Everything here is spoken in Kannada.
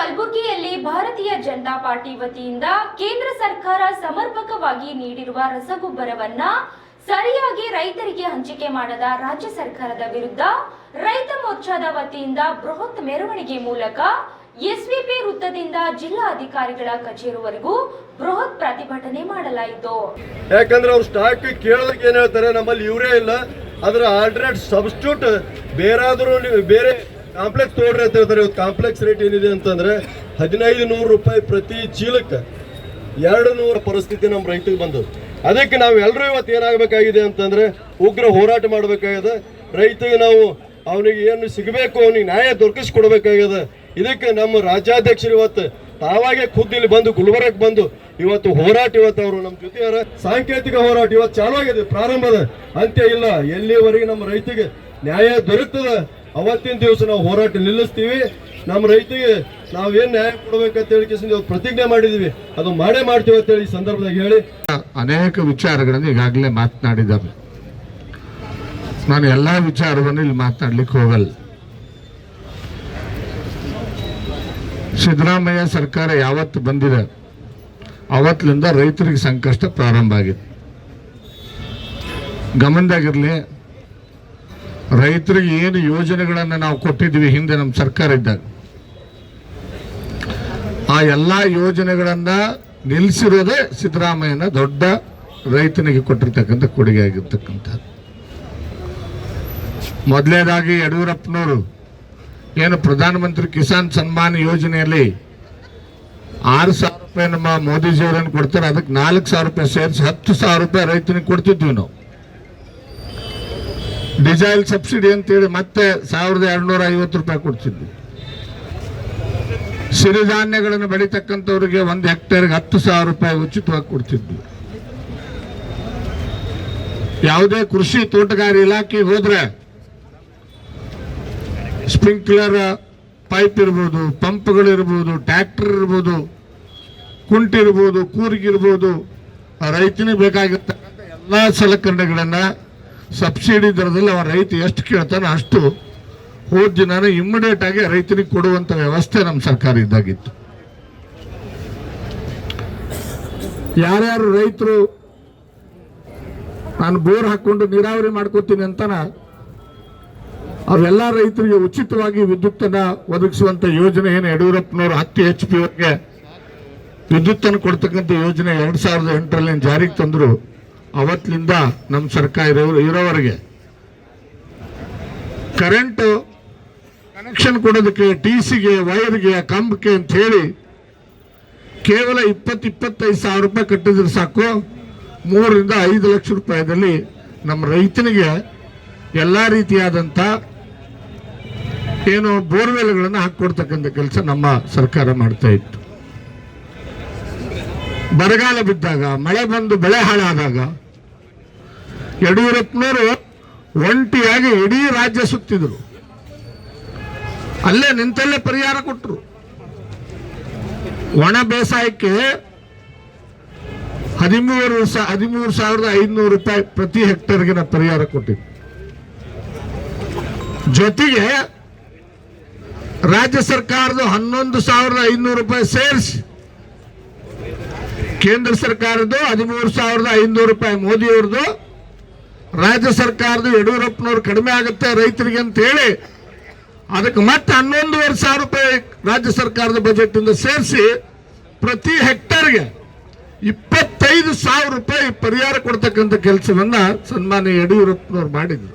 ಕಲಬುರಗಿಯಲ್ಲಿ ಭಾರತೀಯ ಜನತಾ ಪಾರ್ಟಿ ವತಿಯಿಂದ ಕೇಂದ್ರ ಸರ್ಕಾರ ಸಮರ್ಪಕವಾಗಿ ನೀಡಿರುವ ರಸಗೊಬ್ಬರವನ್ನ ಸರಿಯಾಗಿ ರೈತರಿಗೆ ಹಂಚಿಕೆ ಮಾಡದ ರಾಜ್ಯ ಸರ್ಕಾರದ ವಿರುದ್ಧ ರೈತ ಮೋರ್ಚಾದ ವತಿಯಿಂದ ಬೃಹತ್ ಮೆರವಣಿಗೆ ಮೂಲಕ ಎಸ್ವಿಪಿ ವೃತ್ತದಿಂದ ಜಿಲ್ಲಾ ಅಧಿಕಾರಿಗಳ ಕಚೇರಿವರೆಗೂ ಬೃಹತ್ ಪ್ರತಿಭಟನೆ ಮಾಡಲಾಯಿತು. ಯಾಕಂದ್ರೆ ಅವ್ರು ಸ್ಟಾಕ್ ಕೇಳೋದಕ್ಕೆ ಏನ್ ಹೇಳ್ತಾರೆ, ನಮ್ಮಲ್ಲಿ ಯೂರಿಯಾ ಇಲ್ಲ, ಅದರ ಆಲ್ಟರ್ನೇಟ್ ಸಬ್ಸ್ಟಿಟ್ಯೂಟ್ ಬೇರೆ ಕಾಂಪ್ಲೆಕ್ಸ್ ತೋಡ್ರಿ ಅಂತ ಹೇಳ್ತಾರೆ. ಇವತ್ತು ಕಾಂಪ್ಲೆಕ್ಸ್ ರೇಟ್ ಏನಿದೆ ಅಂತಂದ್ರೆ 1500 ರೂಪಾಯಿ ಪ್ರತಿ ಚೀಲಕ್ಕೆ 200 ಪರಿಸ್ಥಿತಿ ನಮ್ಮ ರೈತರಿಗೆ ಬಂದದ್ದು. ಅದಕ್ಕೆ ನಾವು ಎಲ್ಲರೂ ಇವತ್ತು ಏನಾಗಬೇಕಾಗಿದೆ ಅಂತಂದ್ರೆ ಉಗ್ರ ಹೋರಾಟ ಮಾಡಬೇಕಾಗಿದೆ. ರೈತಗೆ ನಾವು ಅವನಿಗೆ ಏನು ಸಿಗಬೇಕು, ಅವನಿಗೆ ನ್ಯಾಯ ದೊರಕಿಸ್ಕೊಡ್ಬೇಕಾಗಿದೆ. ಇದಕ್ಕೆ ನಮ್ಮ ರಾಜ್ಯಾಧ್ಯಕ್ಷರು ಇವತ್ತು ತಾವಾಗೆ ಖುದ್ದು ಇಲ್ಲಿ ಬಂದು ಗುಲ್ಬರ್ಗಕ್ಕೆ ಬಂದು ಇವತ್ತು ಹೋರಾಟ, ಇವತ್ತು ಅವರು ನಮ್ಮ ಜೊತೆ ಸಾಂಕೇತಿಕ ಹೋರಾಟ ಇವತ್ತು ಚಾಲೂ ಆಗಿದೆ. ಪ್ರಾರಂಭದ ಅಂತ್ಯ ಇಲ್ಲ. ಎಲ್ಲಿವರೆಗೆ ನಮ್ಮ ರೈತಿಗೆ ನ್ಯಾಯ ದೊರಕುತ್ತದೆ ಅವತ್ತಿನ ದಿವಸ ನಾವು ಹೋರಾಟ ನಿಲ್ಲಿಸ್ತೀವಿ. ನಮ್ಮ ರೈತಿಗೆ ನಾವೇನ್ ನ್ಯಾಯ ಕೊಡ್ಬೇಕಂತ ಹೇಳಿ ಪ್ರತಿಜ್ಞೆ ಮಾಡಿದೀವಿ, ಅದು ಮಾಡೇ ಮಾಡ್ತೀವಿ ಅಂತ ಹೇಳಿ ಈ ಸಂದರ್ಭದಾಗ ಹೇಳಿ ಅನೇಕ ವಿಚಾರಗಳನ್ನು ಈಗಾಗಲೇ ಮಾತನಾಡಿದ್ದಾರೆ. ನಾನು ಎಲ್ಲಾ ವಿಚಾರವನ್ನು ಇಲ್ಲಿ ಮಾತನಾಡ್ಲಿಕ್ಕೆ ಹೋಗಲ್ಲ. ಸಿದ್ದರಾಮಯ್ಯ ಸರ್ಕಾರ ಯಾವತ್ತು ಬಂದಿದೆ ಅವತ್ತಿನಿಂದ ರೈತರಿಗೆ ಸಂಕಷ್ಟ ಪ್ರಾರಂಭ ಆಗಿದೆ. ಗಮನದಾಗಿರ್ಲಿ, ರೈತರಿಗೆ ಏನು ಯೋಜನೆಗಳನ್ನು ನಾವು ಕೊಟ್ಟಿದ್ವಿ ಹಿಂದೆ ನಮ್ಮ ಸರ್ಕಾರ ಇದ್ದಾಗ, ಆ ಎಲ್ಲ ಯೋಜನೆಗಳನ್ನ ನಿಲ್ಲಿಸಿರೋದೇ ಸಿದ್ದರಾಮಯ್ಯನ ದೊಡ್ಡ ರೈತನಿಗೆ ಕೊಟ್ಟಿರ್ತಕ್ಕಂಥ ಕೊಡುಗೆ ಆಗಿರ್ತಕ್ಕಂಥದ್ದು. ಮೊದಲನೇದಾಗಿ ಯಡಿಯೂರಪ್ಪನವರು ಏನು ಪ್ರಧಾನಮಂತ್ರಿ ಕಿಸಾನ್ ಸನ್ಮಾನ್ ಯೋಜನೆಯಲ್ಲಿ 6,000 ರೂಪಾಯಿ ನಮ್ಮ ಮೋದಿಜಿಯವರನ್ನು ಕೊಡ್ತಾರೆ, ಅದಕ್ಕೆ 4,000 ರೂಪಾಯಿ ಸೇರಿಸಿ 10,000 ರೂಪಾಯಿ ರೈತನಿಗೆ ಕೊಡ್ತಿದ್ವಿ ನಾವು. ಡೀಸೆಲ್ ಸಬ್ಸಿಡಿ ಅಂತೇಳಿ ಮತ್ತೆ 1,250 ರೂಪಾಯಿ ಕೊಡ್ತಿದ್ವಿ. ಸಿರಿಧಾನ್ಯಗಳನ್ನು ಬೆಳೀತಕ್ಕಂಥವ್ರಿಗೆ 1 ಹೆಕ್ಟೇರ್ಗೆ 10,000 ರೂಪಾಯಿ ಉಚಿತವಾಗಿ ಕೊಡ್ತಿದ್ವಿ. ಯಾವುದೇ ಕೃಷಿ ತೋಟಗಾರಿ ಇಲಾಖೆಗೆ ಹೋದ್ರೆ ಸ್ಪ್ರಿಂಕ್ಲರ್ ಪೈಪ್ ಇರ್ಬೋದು, ಪಂಪ್ಗಳಿರ್ಬೋದು, ಟ್ರ್ಯಾಕ್ಟರ್ ಇರ್ಬೋದು, ಕುಂಟಿರ್ಬೋದು, ಕೂರ್ಗಿರ್ಬೋದು, ರೈತನಿಗೆ ಬೇಕಾಗಿರ್ತಕ್ಕಂಥ ಎಲ್ಲ ಸಲಕರಣೆಗಳನ್ನ ಸಬ್ಸಿಡಿ ದರದಲ್ಲಿ ಅವ ರೈತ ಎಷ್ಟು ಕೇಳ್ತಾನೋ ಅಷ್ಟು ಹೋದ ದಿನ ಇಮ್ಮಿಡಿಯೇಟ್ ಆಗಿ ರೈತನಿಗೆ ಕೊಡುವಂತ ವ್ಯವಸ್ಥೆ ನಮ್ಮ ಸರ್ಕಾರ ಇದ್ದಾಗಿತ್ತು. ಯಾರ್ಯಾರು ರೈತರು ನಾನು ಬೋರ್ ಹಾಕೊಂಡು ನೀರಾವರಿ ಮಾಡ್ಕೋತೀನಿ ಅಂತಾನ ಅವೆಲ್ಲ ರೈತರಿಗೆ ಉಚಿತವಾಗಿ ವಿದ್ಯುತ್ತನ್ನ ಒದಗಿಸುವಂತ ಯೋಜನೆ ಏನು ಯಡಿಯೂರಪ್ಪನವರು 10 HP ವರೆಗೆ ವಿದ್ಯುತ್ತನ್ನು ಕೊಡ್ತಕ್ಕಂಥ ಯೋಜನೆ 2008ರಲ್ಲಿ ಜಾರಿಗೆ ತಂದ್ರು. ಅವತ್ತಿನಿಂದ ನಮ್ಮ ಸರ್ಕಾರ ಇರೋವರೆಗೆ ಕರೆಂಟ್ ಕನೆಕ್ಷನ್ ಕೊಡೋದಕ್ಕೆ TCಗೆ, ವೈರ್ಗೆ, ಕಂಬಕ್ಕೆ ಅಂತ ಹೇಳಿ ಕೇವಲ 20-25 ಸಾವಿರ ರೂಪಾಯಿ ಕಟ್ಟಿದ್ರೆ ಸಾಕು, 3 ರಿಂದ 5 ಲಕ್ಷ ರೂಪಾಯಿದಲ್ಲಿ ನಮ್ಮ ರೈತನಿಗೆ ಎಲ್ಲ ರೀತಿಯಾದಂಥ ಏನು ಬೋರ್ವೆಲ್ಗಳನ್ನು ಹಾಕೊಡ್ತಕ್ಕಂಥ ಕೆಲಸ ನಮ್ಮ ಸರ್ಕಾರ ಮಾಡ್ತಾ ಇತ್ತು. ಬರಗಾಲ ಬಿದ್ದಾಗ, ಮಳೆ ಬಂದು ಬೆಳೆ ಹಾಳಾದಾಗ ಯಡಿಯೂರಪ್ಪನವರು ಒಂಟಿಯಾಗಿ ಇಡೀ ರಾಜ್ಯ ಸುತ್ತಿದ್ರು. ಅಲ್ಲೇ ನಿಂತಲ್ಲೇ ಪರಿಹಾರ ಕೊಟ್ಟರು. ಒಣ ಬೇಸಾಯಕ್ಕೆ 13,500 ರೂಪಾಯಿ ಪ್ರತಿ ಹೆಕ್ಟೇರ್ಗೆ ನಾವು ಪರಿಹಾರ ಕೊಟ್ಟಿದ್ವಿ. ಜೊತೆಗೆ ರಾಜ್ಯ ಸರ್ಕಾರದ 11,500 ರೂಪಾಯಿ ಸೇರಿಸಿ ಕೇಂದ್ರ ಸರ್ಕಾರದ್ದು 13,500 ರೂಪಾಯಿ ಮೋದಿಯವ್ರದ್ದು, ರಾಜ್ಯ ಸರ್ಕಾರದ ಯಡಿಯೂರಪ್ಪನವ್ರು ಕಡಿಮೆ ಆಗುತ್ತೆ ರೈತರಿಗೆ ಅಂತ ಹೇಳಿ ಅದಕ್ಕೆ ಮತ್ತೆ 11,500 ರೂಪಾಯಿ ರಾಜ್ಯ ಸರ್ಕಾರದ ಬಜೆಟ್ ಇಂದ ಸೇರಿಸಿ ಪ್ರತಿ ಹೆಕ್ಟರ್ಗೆ 25,000 ರೂಪಾಯಿ ಪರಿಹಾರ ಕೊಡ್ತಕ್ಕಂಥ ಕೆಲಸವನ್ನ ಸನ್ಮಾನ್ಯ ಯಡಿಯೂರಪ್ಪನವ್ರು ಮಾಡಿದ್ರು.